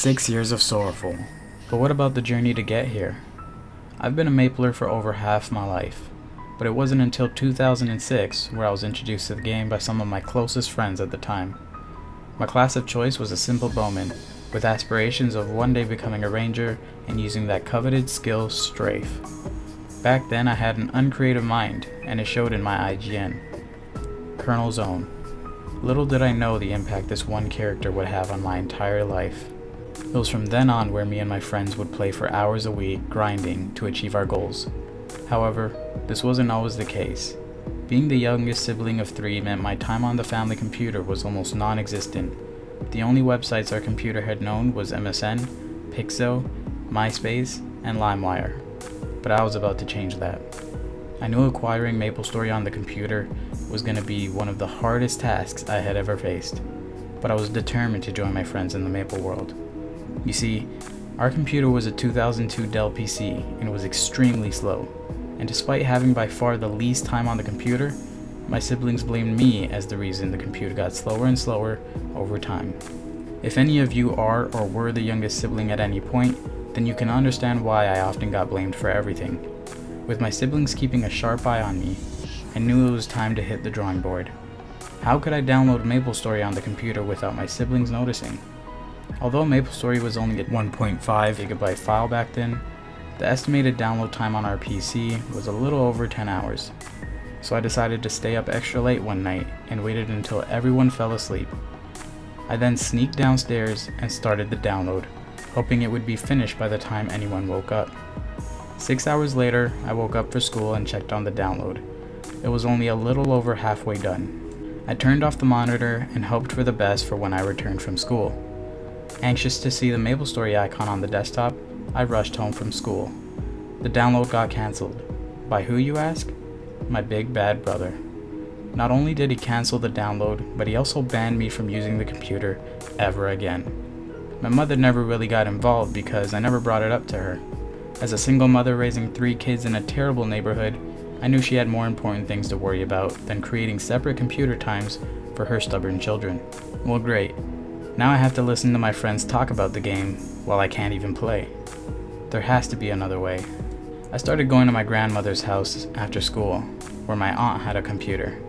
6 years of Sorrowful. But what about the journey to get here? I've been a Mapler for over half my life, but it wasn't until 2006 where I was introduced to the game by some of my closest friends at the time. My class of choice was a simple bowman, with aspirations of one day becoming a ranger and using that coveted skill strafe. Back then I had an uncreative mind, and it showed in my IGN. Colonel's Own. Little did I know the impact this one character would have on my entire life. It was from then on where me and my friends would play for hours a week, grinding to achieve our goals. However, this wasn't always the case. Being the youngest sibling of 3 meant my time on the family computer was almost non-existent. The only websites our computer had known was MSN, Pixel, MySpace, and LimeWire. But I was about to change that. I knew acquiring MapleStory on the computer was going to be one of the hardest tasks I had ever faced, but I was determined to join my friends in the Maple world. You see, our computer was a 2002 Dell PC and it was extremely slow, and despite having by far the least time on the computer, my siblings blamed me as the reason the computer got slower and slower over time. If any of you are or were the youngest sibling at any point, then you can understand why I often got blamed for everything. With my siblings keeping a sharp eye on me, I knew it was time to hit the drawing board. How could I download MapleStory on the computer without my siblings noticing? Although MapleStory was only a 1.5 gigabyte file back then, the estimated download time on our PC was a little over 10 hours. So I decided to stay up extra late one night and waited until everyone fell asleep. I then sneaked downstairs and started the download, hoping it would be finished by the time anyone woke up. 6 hours later, I woke up for school and checked on the download. It was only a little over halfway done. I turned off the monitor and hoped for the best for when I returned from school. Anxious to see the MapleStory icon on the desktop, I rushed home from school. The download got cancelled. By who, you ask? My big bad brother. Not only did he cancel the download, but he also banned me from using the computer ever again. My mother never really got involved because I never brought it up to her. As a single mother raising 3 kids in a terrible neighborhood, I knew she had more important things to worry about than creating separate computer times for her stubborn children. Well, great. Now I have to listen to my friends talk about the game while I can't even play. There has to be another way. I started going to my grandmother's house after school, where my aunt had a computer.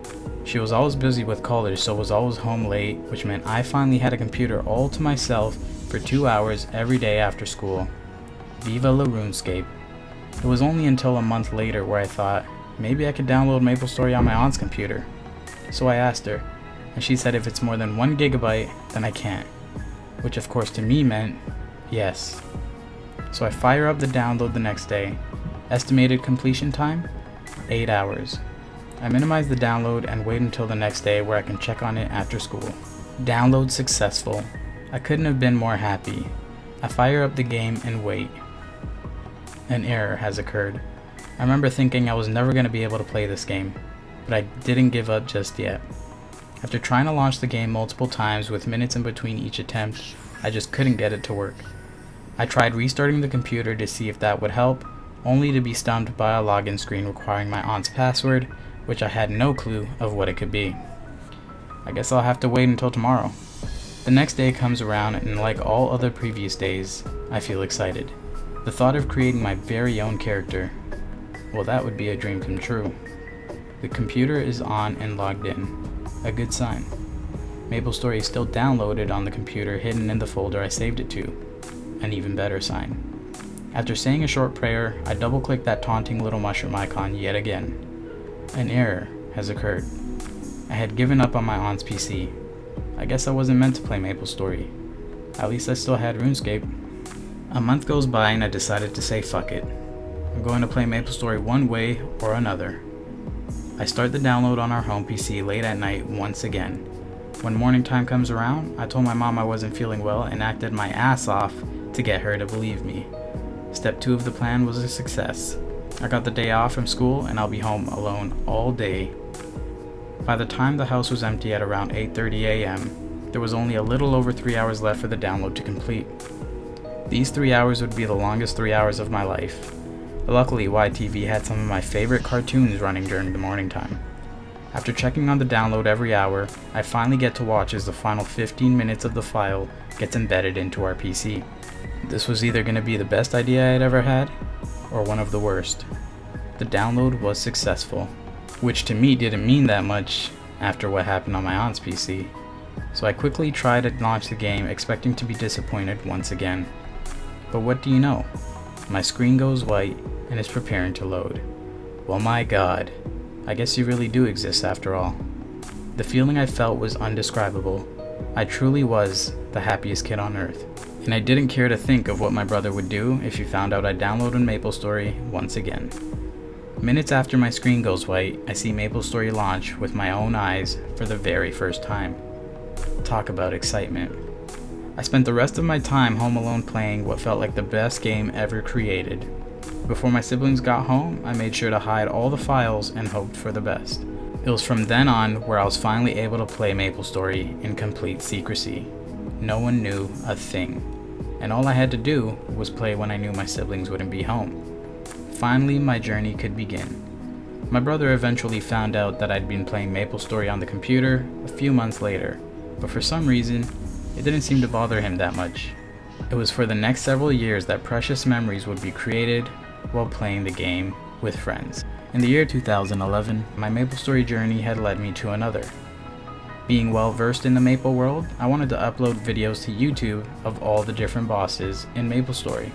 She was always busy with college, so was always home late, which meant I finally had a computer all to myself for 2 hours every day after school. Viva la RuneScape. It was only until a month later where I thought, maybe I could download MapleStory on my aunt's computer. So I asked her, and she said if it's more than 1 gigabyte, then I can't. Which of course to me meant yes. So I fire up the download the next day. Estimated completion time? 8 hours. I minimize the download and wait until the next day where I can check on it after school. Download successful. I couldn't have been more happy. I fire up the game and wait. An error has occurred. I remember thinking I was never going to be able to play this game, but I didn't give up just yet. After trying to launch the game multiple times with minutes in between each attempt, I just couldn't get it to work. I tried restarting the computer to see if that would help, only to be stumped by a login screen requiring my aunt's password, which I had no clue of what it could be. I guess I'll have to wait until tomorrow. The next day comes around, and like all other previous days, I feel excited. The thought of creating my very own character, well, that would be a dream come true. The computer is on and logged in. A good sign. MapleStory is still downloaded on the computer hidden in the folder I saved it to. An even better sign. After saying a short prayer, I double-click that taunting little mushroom icon yet again. An error has occurred. I had given up on my aunt's PC. I guess I wasn't meant to play MapleStory. At least I still had RuneScape. A month goes by and I decided to say fuck it. I'm going to play MapleStory one way or another. I start the download on our home PC late at night once again. When morning time comes around, I told my mom I wasn't feeling well and acted my ass off to get her to believe me. Step 2 of the plan was a success. I got the day off from school and I'll be home alone all day. By the time the house was empty at around 8:30 a.m., there was only a little over 3 hours left for the download to complete. These 3 hours would be the longest 3 hours of my life. Luckily, YTV had some of my favorite cartoons running during the morning time. After checking on the download every hour, I finally get to watch as the final 15 minutes of the file gets embedded into our PC. This was either going to be the best idea I had ever had, or one of the worst. The download was successful, which to me didn't mean that much after what happened on my aunt's PC. So I quickly tried to launch the game, expecting to be disappointed once again. But what do you know? My screen goes white and is preparing to load. Well, my God, I guess you really do exist after all. The feeling I felt was indescribable. I truly was the happiest kid on earth. And I didn't care to think of what my brother would do if he found out I downloaded MapleStory once again. Minutes after my screen goes white, I see MapleStory launch with my own eyes for the very first time. Talk about excitement. I spent the rest of my time home alone playing what felt like the best game ever created. Before my siblings got home, I made sure to hide all the files and hoped for the best. It was from then on where I was finally able to play MapleStory in complete secrecy. No one knew a thing, and all I had to do was play when I knew my siblings wouldn't be home. Finally, my journey could begin. My brother eventually found out that I'd been playing MapleStory on the computer a few months later, but for some reason, it didn't seem to bother him that much. It was for the next several years that precious memories would be created while playing the game with friends. In the year 2011, my MapleStory journey had led me to another. Being well versed in the Maple world, I wanted to upload videos to YouTube of all the different bosses in MapleStory,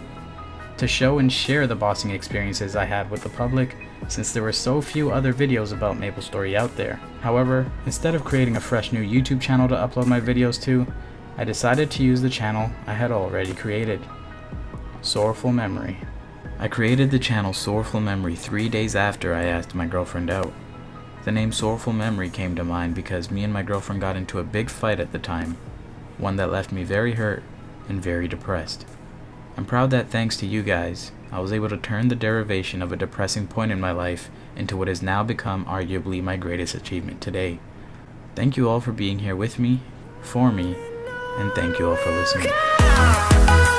to show and share the bossing experiences I had with the public, since there were so few other videos about MapleStory out there. However, instead of creating a fresh new YouTube channel to upload my videos to, I decided to use the channel I had already created, SorrowfulMemory. I created the channel SorrowfulMemory 3 days after I asked my girlfriend out. The name SorrowfulMemory came to mind because me and my girlfriend got into a big fight at the time, one that left me very hurt and very depressed. I'm proud that thanks to you guys, I was able to turn the derivation of a depressing point in my life into what has now become arguably my greatest achievement today. Thank you all for being here with me, for me, and thank you all for listening.